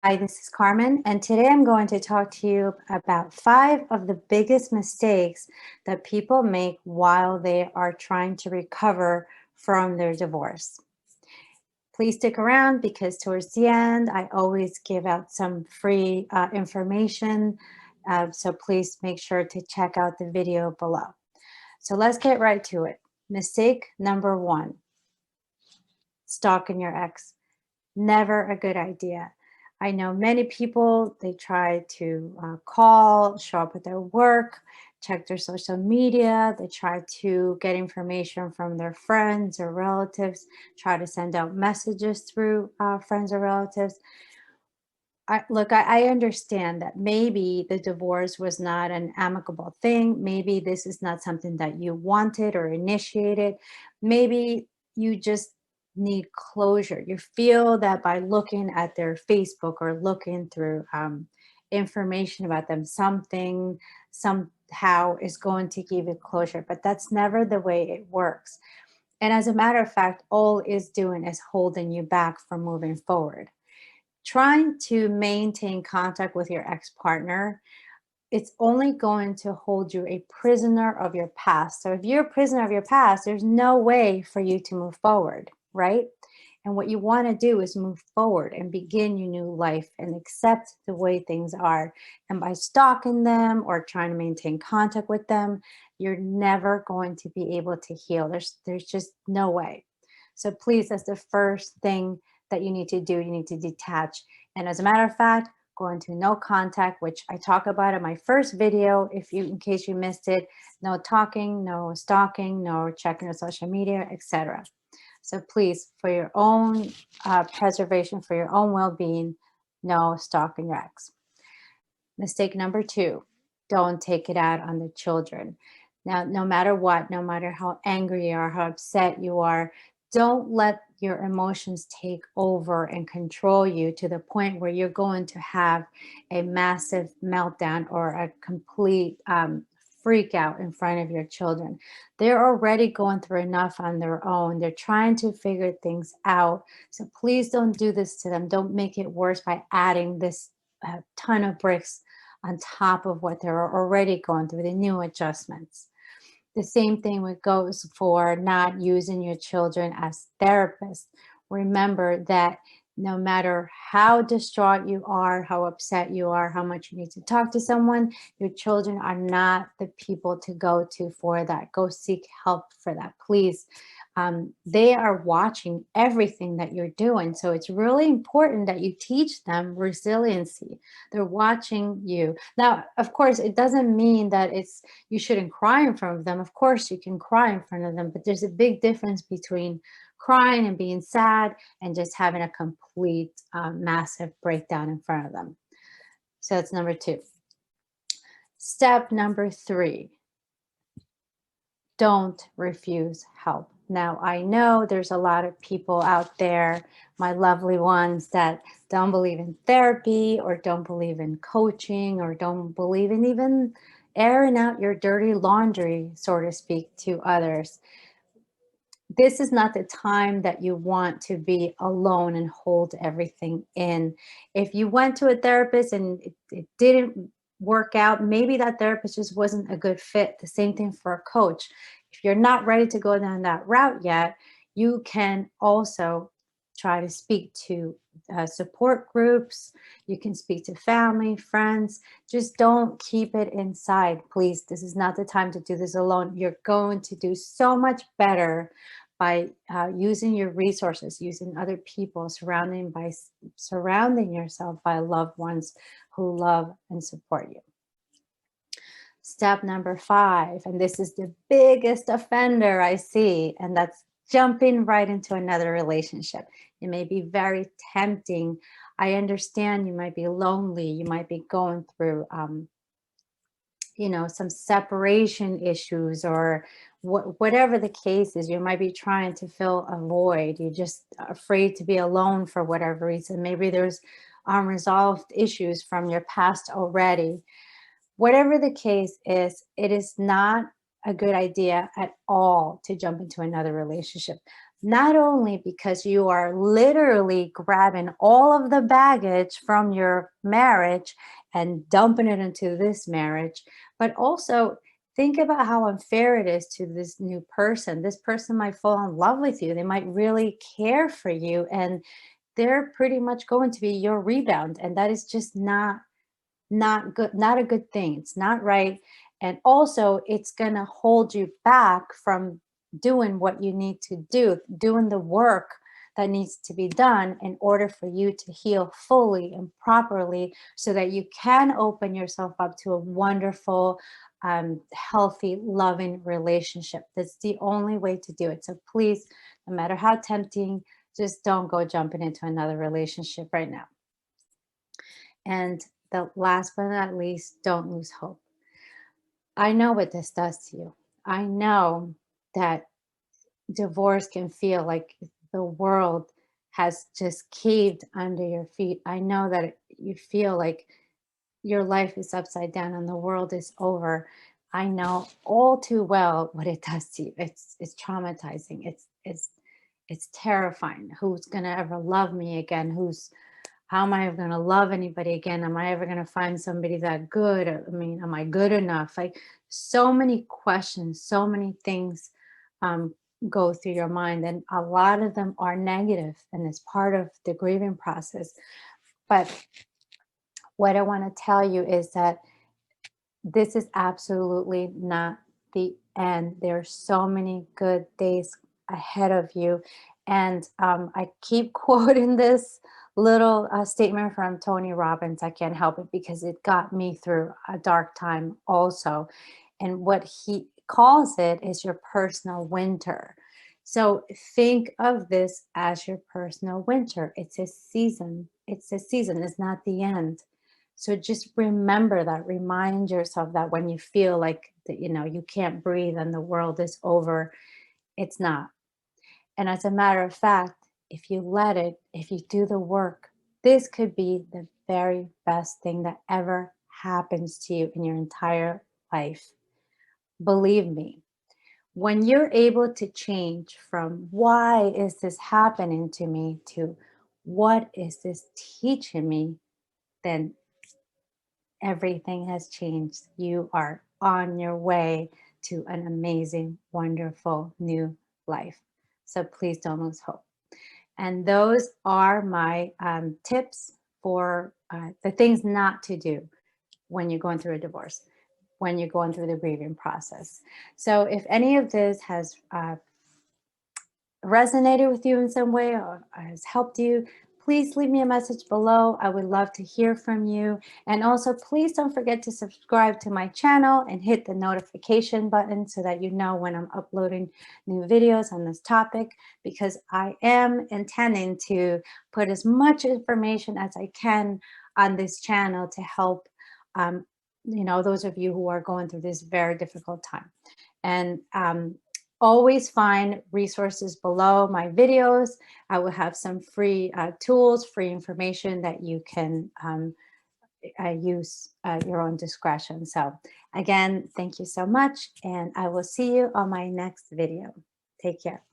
Hi, this is Carmen, and today I'm going to talk to you about 5 of the biggest mistakes that people make while they are trying to recover from their divorce. Please stick around because towards the end, I always give out some free information. So please make sure to check out the video below. So let's get right to it. Mistake number one, stalking your ex. Never a good idea. I know many people, they try to call, show up at their work, check their social media, they try to get information from their friends or relatives, try to send out messages through friends or relatives. I understand that maybe the divorce was not an amicable thing. Maybe this is not something that you wanted or initiated. Maybe you just need closure. You feel that by looking at their Facebook or looking through information about them, something somehow is going to give you closure. But that's never the way it works. And as a matter of fact, all it's doing is holding you back from moving forward. Trying to maintain contact with your ex-partner, it's only going to hold you a prisoner of your past. So if you're a prisoner of your past, there's no way for you to move forward, right? And what you want to do is move forward and begin your new life and accept the way things are. And by stalking them or trying to maintain contact with them, you're never going to be able to heal. There's just no way. So please, that's the first thing that you need to do. You need to detach. And as a matter of fact, go into no contact, which I talk about in my first video. If you, in case you missed it, no talking, no stalking, no checking your social media, etc. So please, for your own preservation, for your own well-being, no stalking your ex. Mistake number two, don't take it out on the children. Now, no matter what, no matter how angry you are, how upset you are, don't let your emotions take over and control you to the point where you're going to have a massive meltdown or a complete freak out in front of your children. They're already going through enough on their own. They're trying to figure things out. So please don't do this to them. Don't make it worse by adding this ton of bricks on top of what they're already going through, the new adjustments. The same thing goes for not using your children as therapists. Remember that no matter how distraught you are, how upset you are, how much you need to talk to someone, your children are not the people to go to for that. Go seek help for that, please. They are watching everything that you're doing. So it's really important that you teach them resiliency. They're watching you. Now, of course, it doesn't mean that you shouldn't cry in front of them. Of course, you can cry in front of them, but there's a big difference between crying and being sad and just having a complete massive breakdown in front of them. So that's number two. Step number three, don't refuse help. Now, I know there's a lot of people out there, my lovely ones, that don't believe in therapy or don't believe in coaching or don't believe in even airing out your dirty laundry, so to speak, to others. This is not the time that you want to be alone and hold everything in. If you went to a therapist and it didn't work out, maybe that therapist just wasn't a good fit. The same thing for a coach. If you're not ready to go down that route yet, you can also try to speak to support groups. You can speak to family, friends. Just don't keep it inside, please. This is not the time to do this alone. You're going to do so much better by using your resources, using other people, surrounding yourself by loved ones who love and support you. Step number five, and this is the biggest offender I see, and that's jumping right into another relationship. It may be very tempting. I understand you might be lonely. You might be going through some separation issues or whatever the case is. You might be trying to fill a void. You're just afraid to be alone for whatever reason. Maybe there's unresolved issues from your past already. Whatever the case is, it is not a good idea at all to jump into another relationship. not only because you are literally grabbing all of the baggage from your marriage and dumping it into this marriage, but also think about how unfair it is to this new person. This person might fall in love with you, they might really care for you, and they're pretty much going to be your rebound. And that is just not good, not a good thing. It's not right. And also, it's going to hold you back from doing what you need to do, doing the work that needs to be done in order for you to heal fully and properly so that you can open yourself up to a wonderful, healthy, loving relationship. That's the only way to do it. So please, no matter how tempting, just don't go jumping into another relationship right now. And the last but not least, don't lose hope. I know what this does to you. I know that divorce can feel like the world has just caved under your feet. I know that you feel like your life is upside down and the world is over. I know all too well what it does to you. It's traumatizing. It's terrifying. Who's gonna ever love me again? How am I ever going to love anybody again? Am I ever going to find somebody that good? I mean, am I good enough? Like, so many questions, so many things um, go through your mind, and a lot of them are negative, and it's part of the grieving process. But what I want to tell you is that this is absolutely not the end. There are so many good days ahead of you. And I keep quoting this little statement from Tony Robbins. I can't help it because it got me through a dark time also. And what he calls it is your personal winter. So think of this as your personal winter. It's a season. It's a season. It's not the end. So just remember that, remind yourself that when you feel like that, you can't breathe and the world is over, it's not. And as a matter of fact, if you let it, if you do the work, this could be the very best thing that ever happens to you in your entire life. Believe me, when you're able to change from why is this happening to me to what is this teaching me, then everything has changed. You are on your way to an amazing, wonderful new life. So please don't lose hope. And those are my tips for the things not to do when you're going through a divorce, when you're going through the grieving process. So if any of this has resonated with you in some way or has helped you, please leave me a message below. I would love to hear from you. And also, please don't forget to subscribe to my channel and hit the notification button so that you know when I'm uploading new videos on this topic, because I am intending to put as much information as I can on this channel to help those of you who are going through this very difficult time. And always find resources below my videos. I will have some free tools, free information that you can use at your own discretion. So again, thank you so much, and I will see you on my next video. Take care.